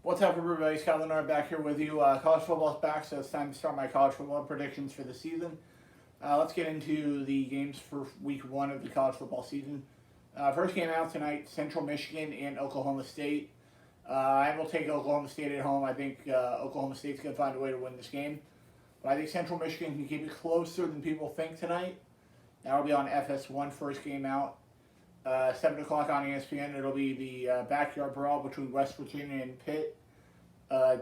What's up, everybody? Scott Leonard back here with you. College football's back, so it's time to start my college football predictions for the season. Let's get into the games for week one of the college football season. First game out tonight, Central Michigan and Oklahoma State. I will take Oklahoma State at home. I think Oklahoma State's going to find a way to win this game. But I think Central Michigan can keep it closer than people think tonight. That'll be on FS1, first game out. 7 o'clock on ESPN, it'll be the backyard brawl between West Virginia and Pitt.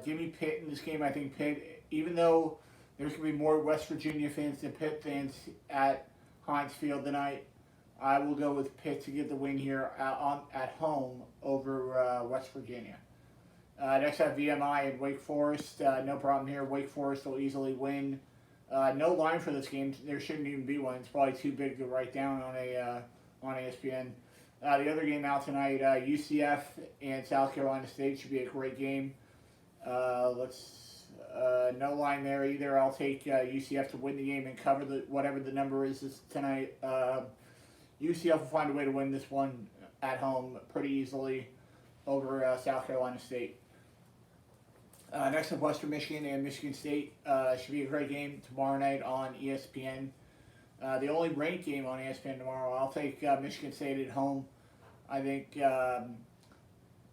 Give me Pitt in this game. I think Pitt, even though there's going to be more West Virginia fans than Pitt fans at Heinz Field tonight, I will go with Pitt to get the win here at home over West Virginia. Next up, VMI and Wake Forest. No problem here. Wake Forest will easily win. No line for this game. There shouldn't even be one. It's probably too big to write down on ESPN. The other game out tonight, UCF and South Carolina State should be a great game. No line there either. I'll take UCF to win the game and cover whatever the number is tonight. UCF will find a way to win this one at home pretty easily over South Carolina State. Next up, Western Michigan and Michigan State. Should be a great game tomorrow night on ESPN. The only ranked game on ESPN tomorrow. I'll take Michigan State at home. I think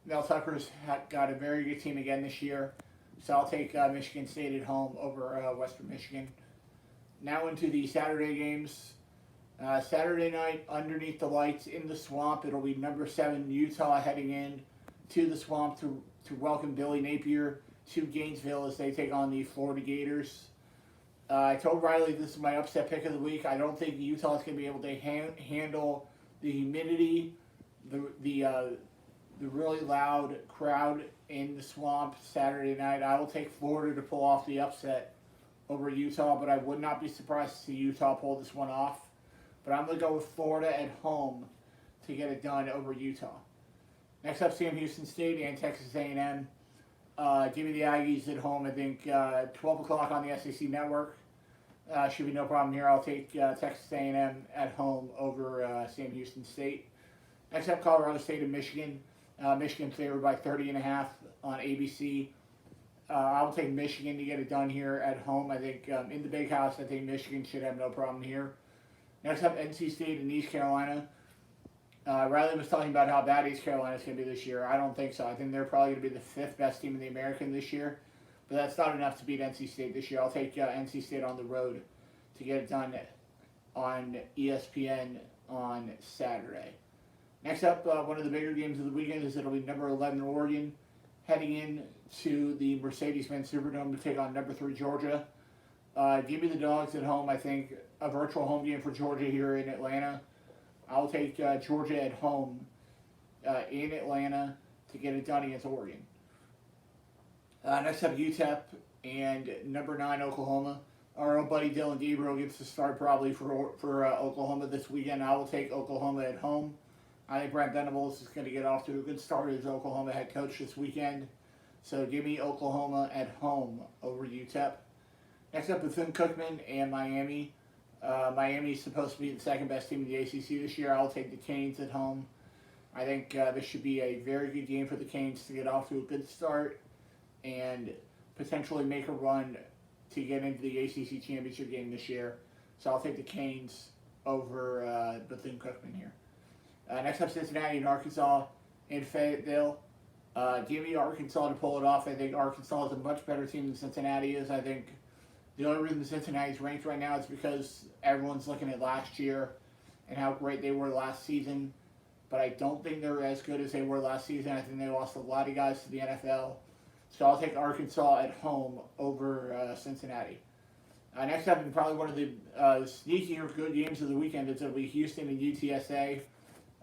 Mel Tucker's got a very good team again this year. So I'll take Michigan State at home over Western Michigan. Now into the Saturday games. Saturday night, underneath the lights in the swamp, it'll be number 7 Utah heading in to the swamp to welcome Billy Napier to Gainesville as they take on the Florida Gators. I told Riley this is my upset pick of the week. I don't think Utah is going to be able to handle the humidity, the really loud crowd in the swamp Saturday night. I will take Florida to pull off the upset over Utah, but I would not be surprised to see Utah pull this one off. But I'm going to go with Florida at home to get it done over Utah. Next up, Sam Houston State and Texas A&M. Give me the Aggies at home. I think 12 o'clock on the SEC Network. Should be no problem here. I'll take Texas A&M at home over Sam Houston State. Next up, Colorado State and Michigan. Michigan favored by 30.5 on ABC. I will take Michigan to get it done here at home. I think in the Big House, I think Michigan should have no problem here. Next up, NC State and East Carolina. Riley was talking about how bad East Carolina is going to be this year. I don't think so. I think they're probably going to be the 5th best team in the American this year. But that's not enough to beat NC State this year. I'll take NC State on the road to get it done on ESPN on Saturday. Next up, one of the bigger games of the weekend is it'll be number 11 Oregon heading in to the Mercedes-Benz Superdome to take on number 3 Georgia. Give me the Dogs at home. I think a virtual home game for Georgia here in Atlanta. I'll take Georgia at home in Atlanta to get it done against Oregon. Next up, UTEP and number 9 Oklahoma. Our old buddy Dylan Gabriel gets to start probably for Oklahoma this weekend. I will take Oklahoma at home. I think Brent Venables is going to get off to a good start as Oklahoma head coach this weekend. So give me Oklahoma at home over UTEP. Next up, Bethune-Cookman and Miami. Miami is supposed to be the second best team in the ACC this year. I'll take the Canes at home. I think this should be a very good game for the Canes to get off to a good start and potentially make a run to get into the ACC championship game this year. So I'll take the Canes over Bethune-Cookman here. Next up, Cincinnati and Arkansas in Fayetteville. Give me Arkansas to pull it off. I think Arkansas is a much better team than Cincinnati is. I think the only reason Cincinnati's ranked right now is because everyone's looking at last year and how great they were last season. But I don't think they're as good as they were last season. I think they lost a lot of guys to the NFL. So I'll take Arkansas at home over Cincinnati. Next up, and probably one of the sneakier good games of the weekend is it'll be Houston and UTSA.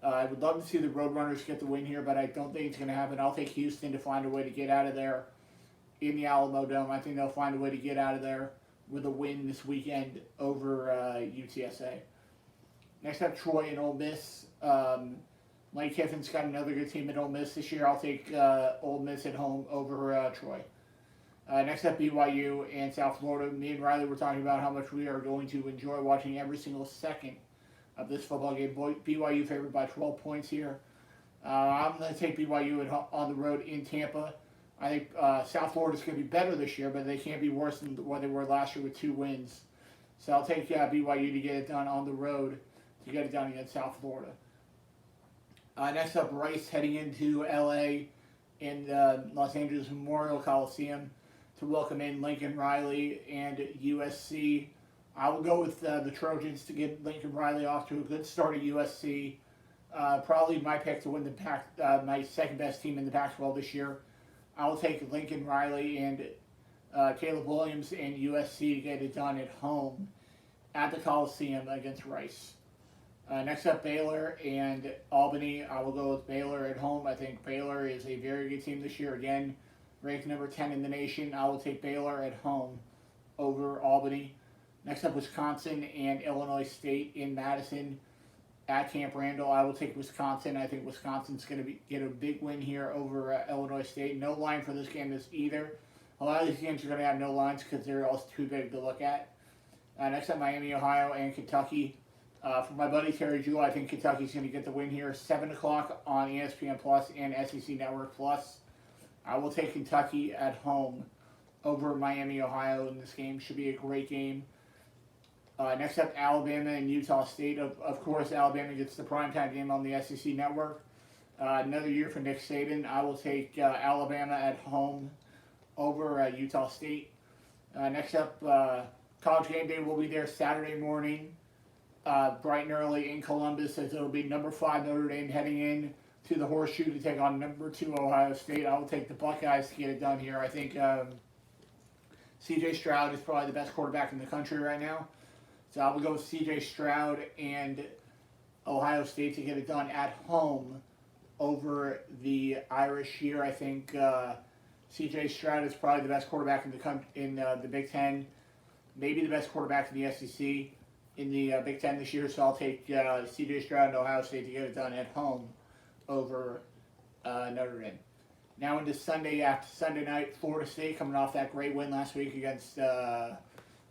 I would love to see the Roadrunners get the win here, but I don't think it's going to happen. I'll take Houston to find a way to get out of there in the Alamo Dome. I think they'll find a way to get out of there with a win this weekend over UTSA. Next up, Troy and Ole Miss. Mike Kiffin's got another good team at Ole Miss this year. I'll take Ole Miss at home over Troy. Next up, BYU and South Florida. Me and Riley were talking about how much we are going to enjoy watching every single second of this football game. BYU favored by 12 points here. I'm going to take BYU on the road in Tampa. I think South Florida's going to be better this year, but they can't be worse than what they were last year with 2 wins. So I'll take BYU to get it done on the road, to get it done against South Florida. Next up, Rice heading into LA in the Los Angeles Memorial Coliseum to welcome in Lincoln Riley and USC. I will go with the Trojans to get Lincoln Riley off to a good start at USC. Probably my pick to win the Pac, my second best team in the Pac-12 this year. I will take Lincoln Riley and Caleb Williams and USC to get it done at home at the Coliseum against Rice. Next up, Baylor and Albany. I will go with Baylor at home. I think Baylor is a very good team this year. Again, ranked number 10 in the nation. I will take Baylor at home over Albany. Next up, Wisconsin and Illinois State in Madison at Camp Randall. I will take Wisconsin. I think Wisconsin's going to get a big win here over Illinois State. No line for this game is either. A lot of these games are going to have no lines because they're all too big to look at. Next up, Miami, Ohio, and Kentucky. For my buddy Terry Jewell, I think Kentucky's going to get the win here. 7 o'clock on ESPN Plus and SEC Network Plus. I will take Kentucky at home over Miami, Ohio in this game. Should be a great game. Next up, Alabama and Utah State. Of course, Alabama gets the primetime game on the SEC Network. Another year for Nick Saban. I will take Alabama at home over Utah State. Next up, College Game Day will be there Saturday morning, bright and early in Columbus, as it'll be number 5 Notre Dame heading in to the Horseshoe to take on number 2 Ohio State. I will take the Buckeyes to get it done here. I think C.J. Stroud is probably the best quarterback in the country right now. So I will go with C.J. Stroud and Ohio State to get it done at home over the Irish here. I think C.J. Stroud is probably the best quarterback in the Big Ten, maybe the best quarterback in the SEC in the Big Ten this year. So I'll take C.J. Stroud and Ohio State to get it done at home over Notre Dame. Now into Sunday night, Florida State coming off that great win last week against.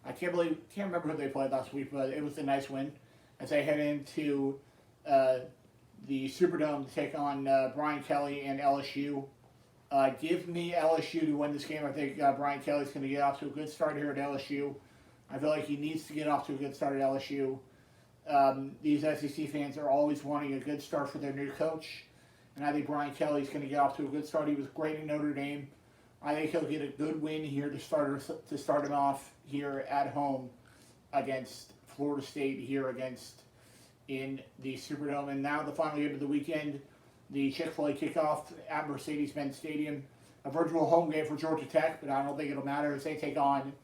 I can't remember who they played last week, but it was a nice win as they head into the Superdome to take on Brian Kelly and LSU. Give me LSU to win this game. I think Brian Kelly's going to get off to a good start here at LSU. I feel like he needs to get off to a good start at LSU. These SEC fans are always wanting a good start for their new coach, and I think Brian Kelly's going to get off to a good start. He was great in Notre Dame. I think he'll get a good win here to start him off here at home against Florida State here in the Superdome. And now the final game of the weekend, the Chick-fil-A kickoff at Mercedes-Benz Stadium. A virtual home game for Georgia Tech, but I don't think it'll matter as they take on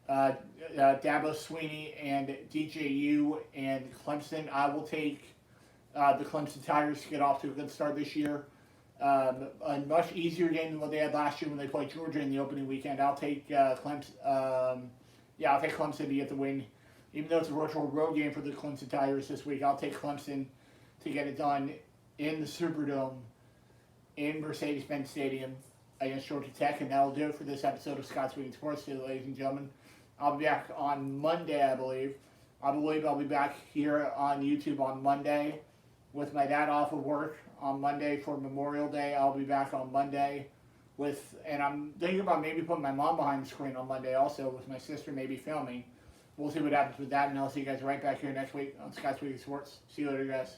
Dabo Swinney and DJU and Clemson. I will take the Clemson Tigers to get off to a good start this year. A much easier game than what they had last year when they played Georgia in the opening weekend. I'll take Clemson. I'll take Clemson to get the win. Even though it's a virtual road game for the Clemson Tigers this week, I'll take Clemson to get it done in the Superdome in Mercedes-Benz Stadium against Georgia Tech. And that'll do it for this episode of Scott's Weekend Sports, ladies and gentlemen. I'll be back on Monday, I believe. I'll be back here on YouTube on Monday with my dad off of work on Monday for Memorial Day. I'll be back on Monday and I'm thinking about maybe putting my mom behind the screen on Monday also with my sister maybe filming. We'll see what happens with that, and I'll see you guys right back here next week on Scott's Weekend Sports. See you later, guys.